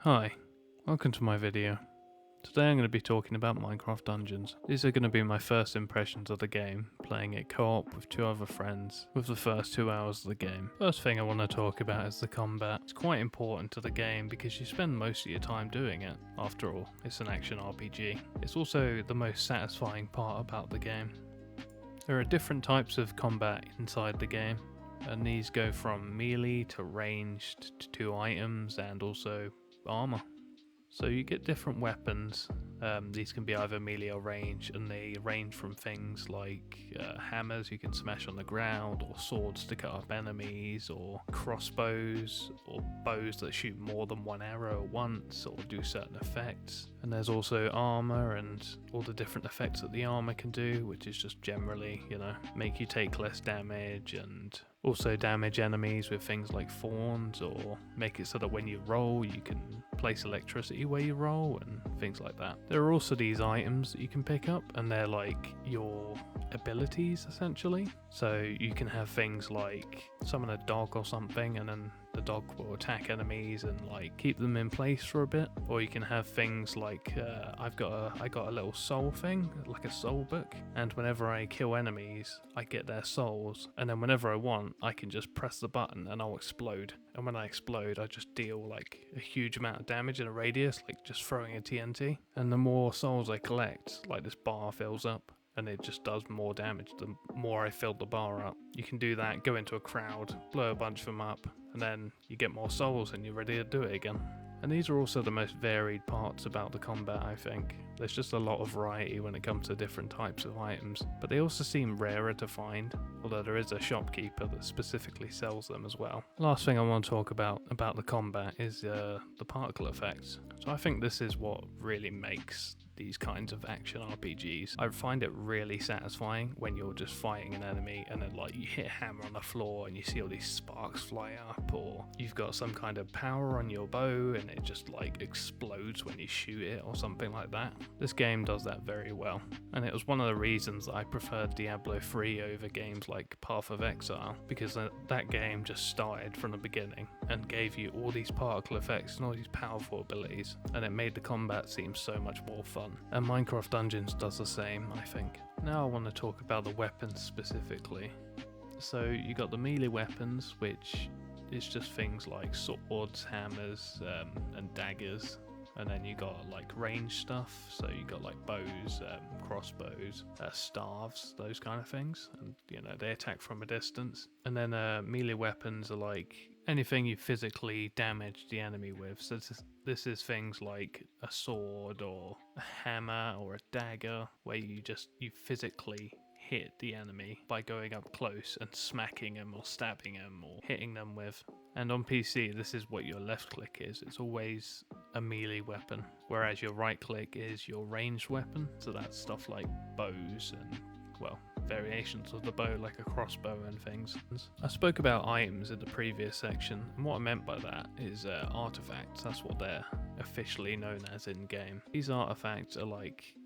Hi, welcome to my video. Today I'm going to be talking about Minecraft Dungeons. These are going to be my first impressions of the game, playing it co-op with two other friends with the first 2 hours of the game. First thing I want to talk about is the combat. It's quite important to the game because you spend most of your time doing it. After all, it's an action RPG. It's also the most satisfying part about the game. There are different types of combat inside the game, and these go from melee to ranged to 2 items and also armor. So you get different weapons. These can be either melee or range, and they range from things like hammers you can smash on the ground, or swords to cut up enemies, or crossbows, or bows that shoot more than one arrow at once, or do certain effects. And there's also armor and all the different effects that the armor can do, which is just generally, make you take less damage, and also damage enemies with things like thorns, or make it so that when you roll you can place electricity where you roll and things like that. There are also these items that you can pick up, and they're like your abilities essentially. So you can have things like summon a dog or something, and then the dog will attack enemies and like keep them in place for a bit. Or you can have things like I got a little soul thing, like a soul book, and whenever I kill enemies I get their souls, and then whenever I want I can just press the button and I'll explode. And when I explode I just deal like a huge amount of damage in a radius, like just throwing a TNT. And the more souls I collect, like this bar fills up, and it just does more damage the more I fill the bar up. You can do that, go into a crowd, blow a bunch of them up, and then you get more souls and you're ready to do it again. And these are also the most varied parts about the combat, I think. There's just a lot of variety when it comes to different types of items, but they also seem rarer to find, although there is a shopkeeper that specifically sells them as well. Last thing I want to talk about the combat is the particle effects. So I think this is what really makes these kinds of action RPGs. I find it really satisfying when you're just fighting an enemy and then like you hit a hammer on the floor and you see all these sparks fly up, or you've got some kind of power on your bow and it just like explodes when you shoot it or something like that. This game does that very well, and it was one of the reasons that I preferred Diablo 3 over games like Path of Exile, because that game just started from the beginning and gave you all these particle effects and all these powerful abilities, and it made the combat seem so much more fun. And Minecraft Dungeons does the same, I think. Now I want to talk about the weapons specifically. So you got the melee weapons, which is just things like swords, hammers, and daggers. And then you got like range stuff, so you got like bows, crossbows, staves, those kind of things, and they attack from a distance. And then melee weapons are like anything you physically damage the enemy with. So this is things like a sword or a hammer or a dagger, where you physically hit the enemy by going up close and smacking them or stabbing them or hitting them with. And on PC, this is what your left click is. It's always a melee weapon, whereas your right click is your ranged weapon. So that's stuff like bows and, well, variations of the bow, like a crossbow and things. I spoke about items in the previous section, and what I meant by that is artifacts. That's what they're officially known as in game. These artifacts are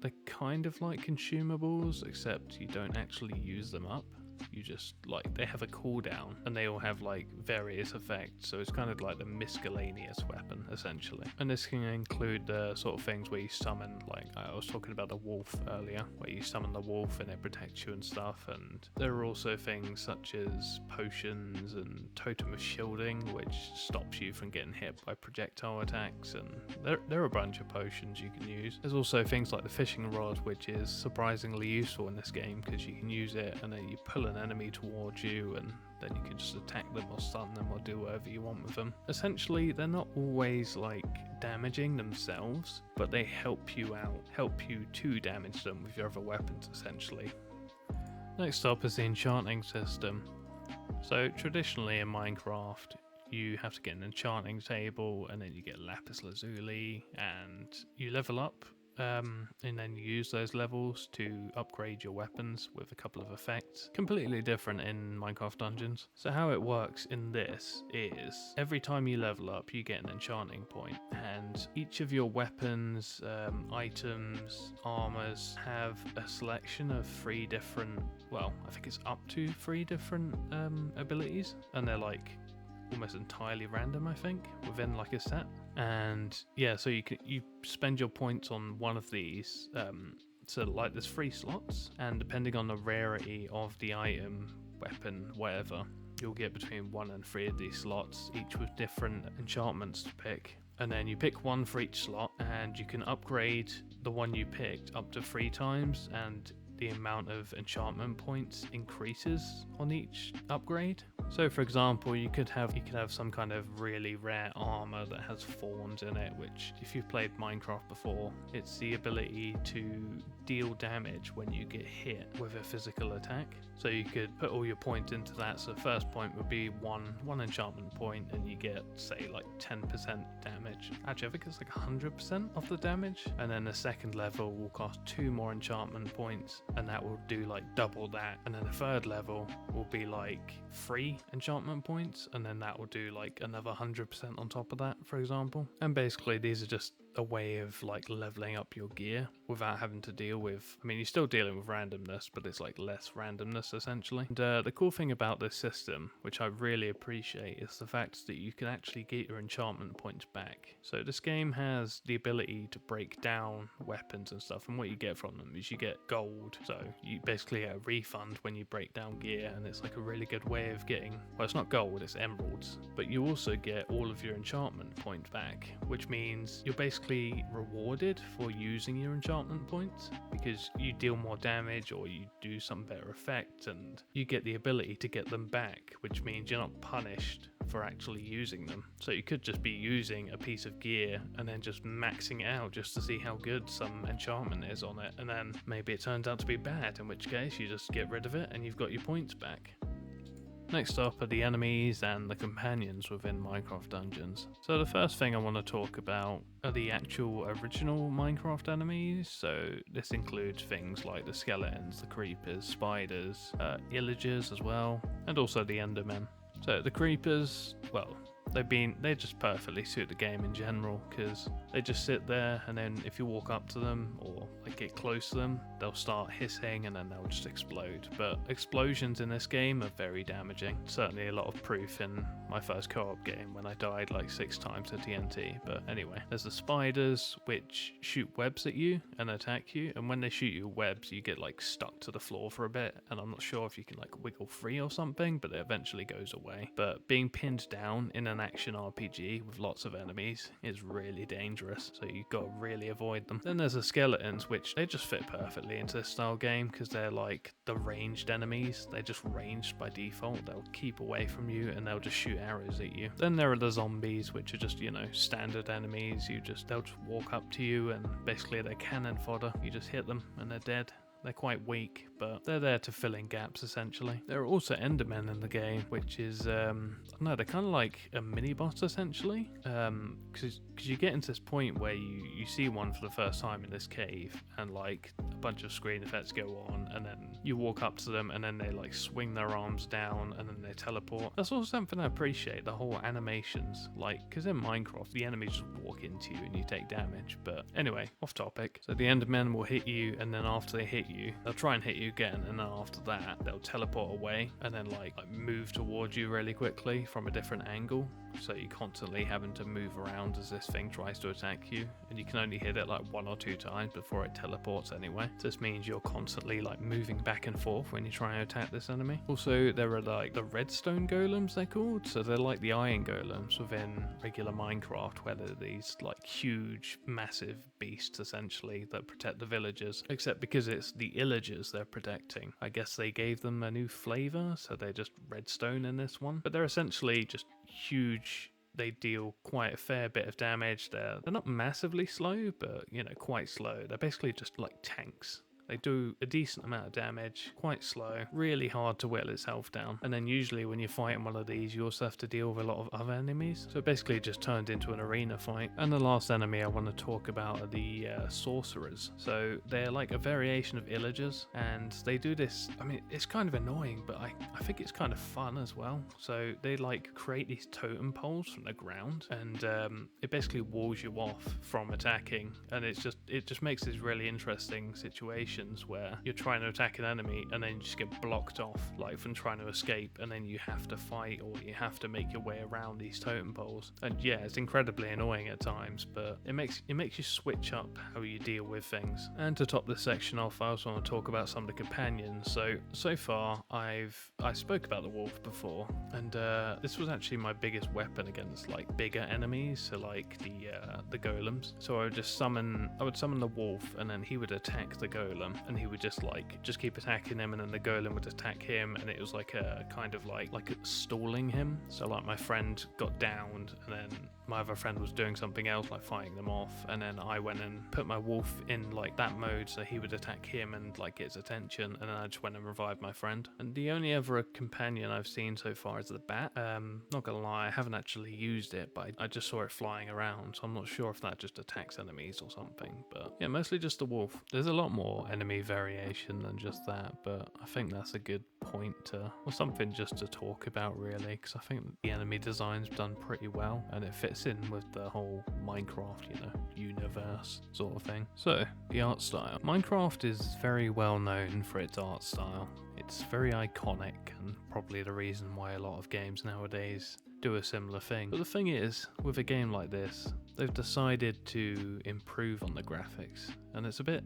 they're kind of like consumables, except you don't actually use them up. You just they have a cooldown, and they all have various effects, so it's kind of like the miscellaneous weapon essentially. And this can include the sort of things where you summon, like I was talking about the wolf earlier, where you summon the wolf and it protects you and stuff. And there are also things such as potions and totem of shielding, which stops you from getting hit by projectile attacks, and there are a bunch of potions you can use. There's also things like the fishing rod, which is surprisingly useful in this game because you can use it and then you pull an enemy towards you, and then you can just attack them or stun them or do whatever you want with them. Essentially, they're not always damaging themselves, but they help you to damage them with your other weapons essentially. Next up is the enchanting system. So traditionally in Minecraft, you have to get an enchanting table, and then you get lapis lazuli, and you level up. And then you use those levels to upgrade your weapons with a couple of effects. Completely different in Minecraft Dungeons. So how it works in this is every time you level up you get an enchanting point, and each of your weapons, items, armors have a selection of 3 different, well, I think it's up to 3 different abilities, and they're almost entirely random, I think, within a set. And yeah, so you spend your points on one of these. So like there's 3 slots, and depending on the rarity of the item, weapon, whatever, you'll get between 1 and 3 of these slots, each with different enchantments to pick. And then you pick one for each slot, and you can upgrade the one you picked up to 3 times, and the amount of enchantment points increases on each upgrade. So for example, you could have some kind of really rare armor that has thorns in it, which if you've played Minecraft before, it's the ability to deal damage when you get hit with a physical attack. So you could put all your points into that. So the first point would be one enchantment point, and you get, say, like 10% damage. Actually, I think it's like 100% of the damage. And then the second level will cost 2 more enchantment points, and that will do like double that. And then the third level will be like 3 enchantment points, and then that will do like another 100% on top of that, for example. And basically these are just a way of like leveling up your gear without having to deal with, I mean, you're still dealing with randomness, but it's like less randomness essentially. And the cool thing about this system, which I really appreciate, is the fact that you can actually get your enchantment points back. So this game has the ability to break down weapons and stuff, and what you get from them is you get gold. So you basically get a refund when you break down gear, and it's like a really good way of getting, well, it's not gold, it's emeralds, but you also get all of your enchantment points back, which means you're basically rewarded for using your enchantment points because you deal more damage or you do some better effect, and you get the ability to get them back, which means you're not punished for actually using them. So you could just be using a piece of gear and then just maxing it out just to see how good some enchantment is on it, and then maybe it turns out to be bad, in which case you just get rid of it and you've got your points back. Next up are the enemies and the companions within Minecraft dungeons. So the first thing I want to talk about are the actual original Minecraft enemies. So this includes things like the skeletons, the creepers, spiders, illagers as well, and also the endermen. So the creepers, well, they just perfectly suit the game in general, because they just sit there, and then if you walk up to them or like get close to them, they'll start hissing and then they'll just explode. But explosions in this game are very damaging. Certainly a lot of proof in my first co-op game when I died like 6 times to TNT. But anyway, there's the spiders, which shoot webs at you and attack you, and when they shoot you webs, you get like stuck to the floor for a bit, and I'm not sure if you can like wiggle free or something, but it eventually goes away. But being pinned down in an action RPG with lots of enemies is really dangerous, so you've got to really avoid them. Then there's the skeletons, which they just fit perfectly into this style game because they're like the ranged enemies. They're just ranged by default. They'll keep away from you and they'll just shoot arrows at you. Then there are the zombies, which are just, you know, standard enemies. They'll just walk up to you and basically they're cannon fodder. You just hit them and they're dead. They're quite weak, but they're there to fill in gaps essentially. There are also endermen in the game, which is, I don't know, they're kind of like a mini boss essentially. Because you get into this point where you see one for the first time in this cave, and like a bunch of screen effects go on, and then you walk up to them and then they like swing their arms down and then they teleport. That's also something I appreciate, the whole animations, like, because in Minecraft the enemies just walk into you and you take damage. But anyway, off topic. So the endermen will hit you, and then after they hit you, they'll try and hit you again, and then after that they'll teleport away and then like move towards you really quickly from a different angle, so you're constantly having to move around as this thing tries to attack you, and you can only hit it like 1 or 2 times before it teleports anyway. So this means you're constantly like moving back and forth when you try and attack this enemy. Also, there are like the redstone golems, they're called. So they're like the iron golems within regular Minecraft, where they're these like huge massive beasts essentially that protect the villagers, except because it's the illagers they're protecting, I guess they gave them a new flavor, so they're just redstone in this one. But they're essentially just huge. They deal quite a fair bit of damage. They're not massively slow, but you know, quite slow. They're basically just like tanks. They do a decent amount of damage, quite slow, really hard to whittle its health down. And then usually when you're fighting one of these, you also have to deal with a lot of other enemies. So it basically just turned into an arena fight. And the last enemy I want to talk about are the sorcerers. So they're like a variation of illagers, and they do this, I mean, it's kind of annoying, but I think it's kind of fun as well. So they like create these totem poles from the ground, and it basically walls you off from attacking. And it just makes this really interesting situation sections where you're trying to attack an enemy and then you just get blocked off, like from trying to escape, and then you have to fight or you have to make your way around these totem poles. And yeah, it's incredibly annoying at times, but it makes you switch up how you deal with things. And to top this section off, I also want to talk about some of the companions. So far I spoke about the wolf before, and this was actually my biggest weapon against like bigger enemies, so like the golems. So I would summon the wolf, and then he would attack the golem, and he would just keep attacking him, and then the golem would attack him, and it was like a kind of like stalling him. So like my friend got downed, and then my other friend was doing something else, like fighting them off, and then I went and put my wolf in like that mode, so he would attack him and like get his attention, and then I just went and revived my friend. And the only other companion I've seen so far is the bat. Not gonna lie, I haven't actually used it, but I just saw it flying around, so I'm not sure if that just attacks enemies or something. But yeah, mostly just the wolf. There's a lot more enemy variation than just that, but I think that's a good point or something just to talk about, really, because I think the enemy design's done pretty well, and it fits in with the whole Minecraft, universe sort of thing. So, the art style. Minecraft is very well known for its art style. It's very iconic, and probably the reason why a lot of games nowadays do a similar thing. But the thing is, with a game like this, they've decided to improve on the graphics, and it's a bit,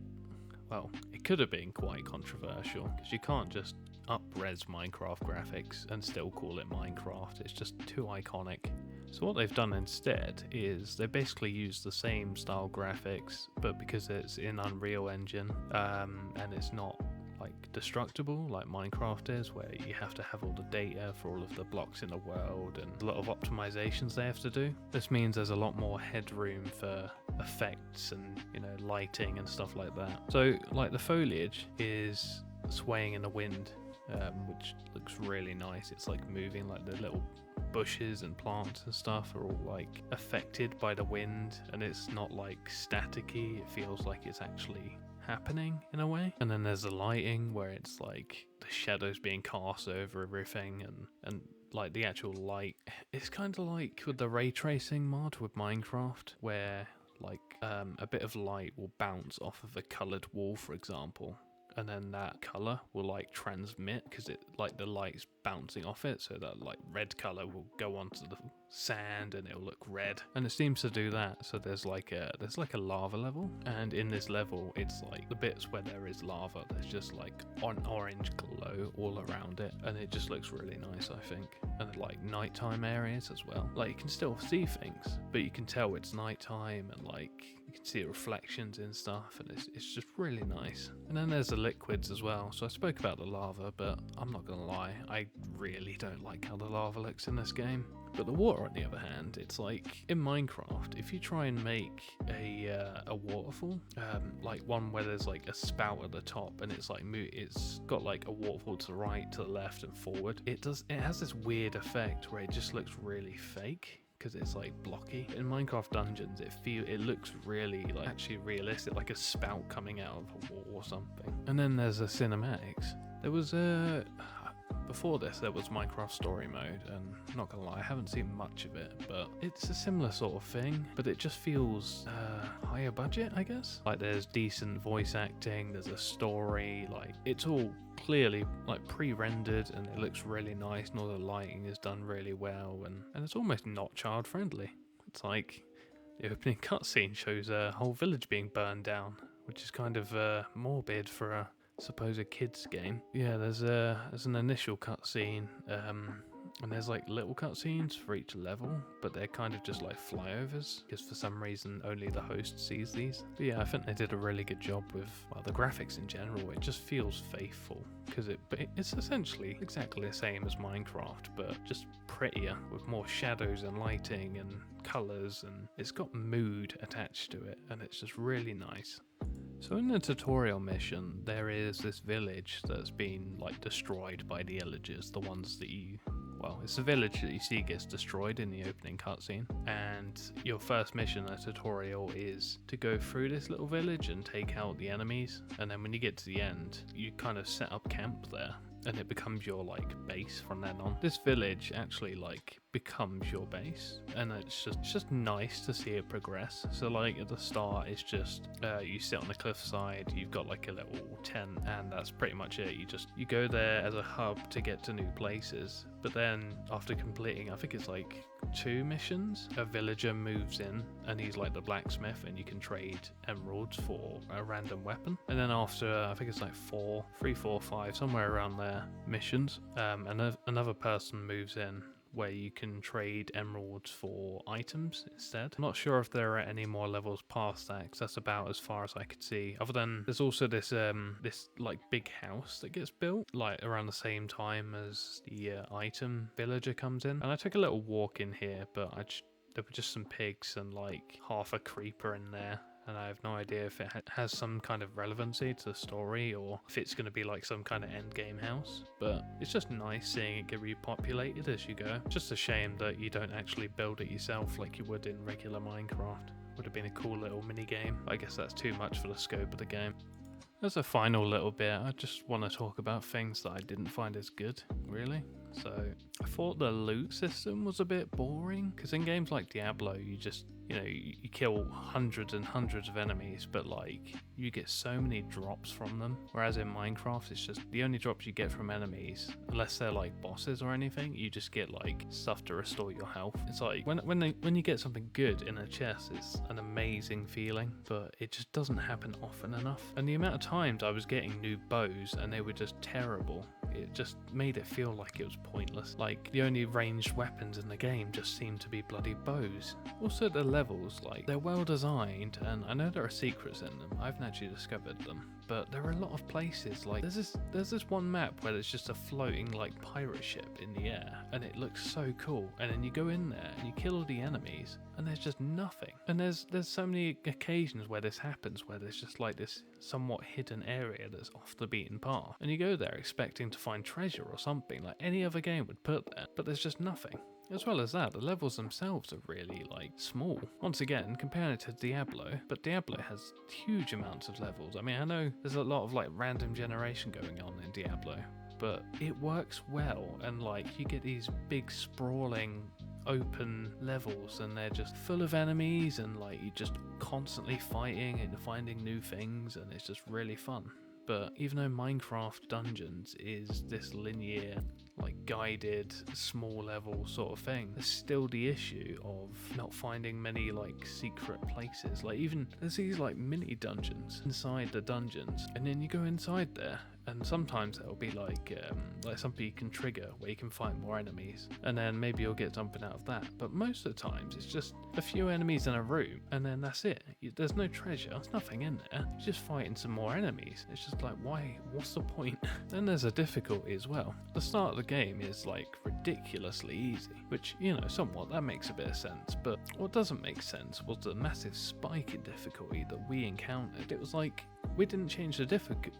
well, it could have been quite controversial, because you can't just up-res Minecraft graphics and still call it Minecraft. It's just too iconic. So what they've done instead is they basically use the same style graphics, but because it's in Unreal Engine, and it's not like destructible like Minecraft is, where you have to have all the data for all of the blocks in the world and a lot of optimizations they have to do. This means there's a lot more headroom for effects and lighting and stuff like that. So like the foliage is swaying in the wind, which looks really nice. It's like moving, like the little bushes and plants and stuff are all like affected by the wind, and it's not like staticky. It feels like it's actually happening in a way. And then there's the lighting, where it's like the shadows being cast over everything, and like the actual light. It's kind of like with the ray tracing mod with Minecraft, where like a bit of light will bounce off of a colored wall, for example, and then that color will like transmit, because it like the light's bouncing off it, so that like red color will go onto the sand and it'll look red, and it seems to do that. So there's like a lava level, and in this level it's like the bits where there is lava, there's just like an orange glow all around it, and it just looks really nice, I think. And like nighttime areas as well, like you can still see things, but you can tell it's nighttime, and like you can see reflections and stuff, and it's just really nice. And then there's the liquids as well. So I spoke about the lava, but I'm not gonna lie, I really don't like how the lava looks in this game. But the water, on the other hand, it's like in Minecraft, if you try and make a waterfall, like one where there's like a spout at the top, and it's like it's got like a waterfall to the right, to the left, and forward. It has this weird effect where it just looks really fake, because it's like blocky. In Minecraft dungeons, it looks really like actually realistic, like a spout coming out of a wall or something. And then there's the cinematics. There was before this, there was Minecraft Story Mode, and not gonna lie, I haven't seen much of it, but it's a similar sort of thing, but it just feels higher budget, I guess. Like there's decent voice acting, there's a story, like it's all clearly like pre-rendered, and it looks really nice, and all the lighting is done really well, and it's almost not child friendly. It's like the opening cutscene shows a whole village being burned down, which is kind of morbid for a supposed kids game. Yeah, there's an initial cutscene, and there's like little cutscenes for each level, but they're kind of just like flyovers, because for some reason only the host sees these. But yeah, I think they did a really good job with, well, the graphics in general. It just feels faithful, because it's essentially exactly the same as Minecraft, but just prettier, with more shadows and lighting and colors, and it's got mood attached to it, and it's just really nice. So in the tutorial mission, there is this village that's been like destroyed by the illagers, the ones that it's a village that you see gets destroyed in the opening cutscene, and your first mission in the tutorial is to go through this little village and take out the enemies, and then when you get to the end, you kind of set up camp there. and it becomes your like base from then on. This village actually like becomes your base, and it's just nice to see it progress. So like at the start it's just you sit on the cliffside, you've got like a little tent, and that's pretty much it. You go there as a hub to get to new places, but then after completing, I think it's like 2 missions, a villager moves in and he's like the blacksmith, and you can trade emeralds for a random weapon. And then after I think it's like 3, 4, 5, somewhere around there missions, another person moves in where you can trade emeralds for items instead. I'm not sure if there are any more levels past that, because that's about as far as I could see. Other than there's also this like big house that gets built like around the same time as the item villager comes in. And I took a little walk in here, but there were just some pigs and like half a creeper in there. And I have no idea if it has some kind of relevancy to the story, or if it's going to be like some kind of end game house. But it's just nice seeing it get repopulated as you go. Just a shame that you don't actually build it yourself like you would in regular Minecraft. Would have been a cool little mini game. I guess that's too much for the scope of the game. As a final little bit, I just want to talk about things that I didn't find as good, really. So I thought the loot system was a bit boring, because in games like Diablo, you just, you kill hundreds and hundreds of enemies, but like you get so many drops from them. Whereas in Minecraft, it's just the only drops you get from enemies, unless they're like bosses or anything, you just get like stuff to restore your health. It's like when you get something good in a chest, it's an amazing feeling, but it just doesn't happen often enough. And the amount of times I was getting new bows and they were just terrible, it just made it feel like it was pointless. Like the only ranged weapons in the game just seem to be bloody bows. Also the levels, like they're well designed, and I know there are secrets in them. I haven't actually discovered them, but there are a lot of places, like there's this one map where there's just a floating like pirate ship in the air, and it looks so cool. And then you go in there and you kill all the enemies, and there's just nothing. And there's so many occasions where this happens, where there's just like this somewhat hidden area that's off the beaten path, and you go there expecting to find treasure or something like any other game would put there, but there's just nothing. As well as that, the levels themselves are really like small. Once again, comparing it to Diablo, but Diablo has huge amounts of levels. I mean, I know there's a lot of like random generation going on in Diablo, but it works well, and like you get these big sprawling open levels, and they're just full of enemies, and like you're just constantly fighting and finding new things, and it's just really fun. But even though Minecraft Dungeons is this linear, like guided, small level sort of thing, there's still the issue of not finding many like secret places. Like even there's these like mini dungeons inside the dungeons, and then you go inside there, and sometimes it'll be like something you can trigger where you can find more enemies, and then maybe you'll get something out of that. But most of the times it's just a few enemies in a room, and then that's it. There's no treasure, there's nothing in there. You're just fighting some more enemies. It's just like, why? What's the point? Then there's a difficulty as well. The start of the game is like ridiculously easy, which, somewhat that makes a bit of sense. But what doesn't make sense was the massive spike in difficulty that we encountered. It was like we didn't change the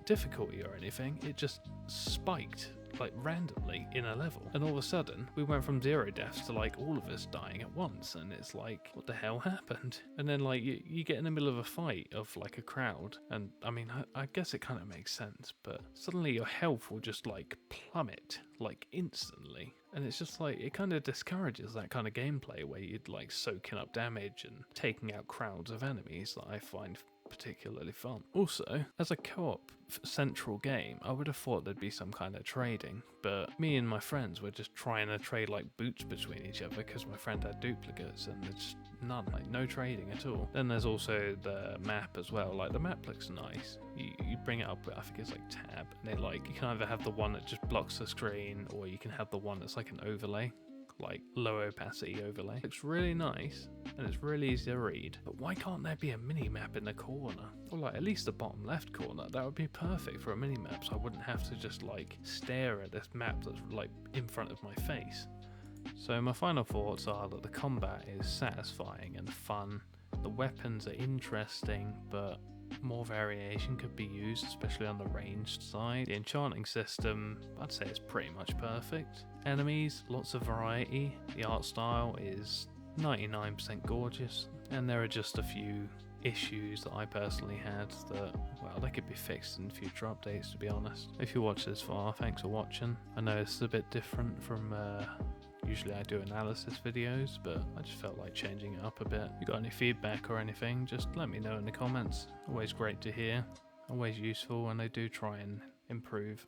difficulty or anything, it just spiked like randomly in a level, and all of a sudden we went from 0 deaths to like all of us dying at once, and it's like, what the hell happened? And then like you get in the middle of a fight of like a crowd, and I mean I guess it kind of makes sense, but suddenly your health will just like plummet like instantly, and it's just like it kind of discourages that kind of gameplay where you'd like soaking up damage and taking out crowds of enemies that I find particularly fun. Also, as a co-op central game, I would have thought there'd be some kind of trading, but me and my friends were just trying to trade like boots between each other because my friend had duplicates, and there's none, like no trading at all. Then there's also the map as well. Like the map looks nice. You bring it up with, I think it's like tab, and it like you can either have the one that just blocks the screen, or you can have the one that's like an overlay, like low opacity overlay. It looks really nice, and it's really easy to read, but why can't there be a mini map in the corner, or like at least the bottom left corner? That would be perfect for a mini map, so I wouldn't have to just like stare at this map that's like in front of my face. So my final thoughts are that the combat is satisfying and fun, the weapons are interesting, but more variation could be used, especially on the ranged side. The enchanting system, I'd say it's pretty much perfect. Enemies, lots of variety. The art style is 99% gorgeous, and there are just a few issues that I personally had that, well, they could be fixed in future updates, to be honest. If you watch this far, thanks for watching. I know this is a bit different from usually I do analysis videos, but I just felt like changing it up a bit. If you got any feedback or anything, just let me know in the comments. Always great to hear, always useful, and I do try and improve.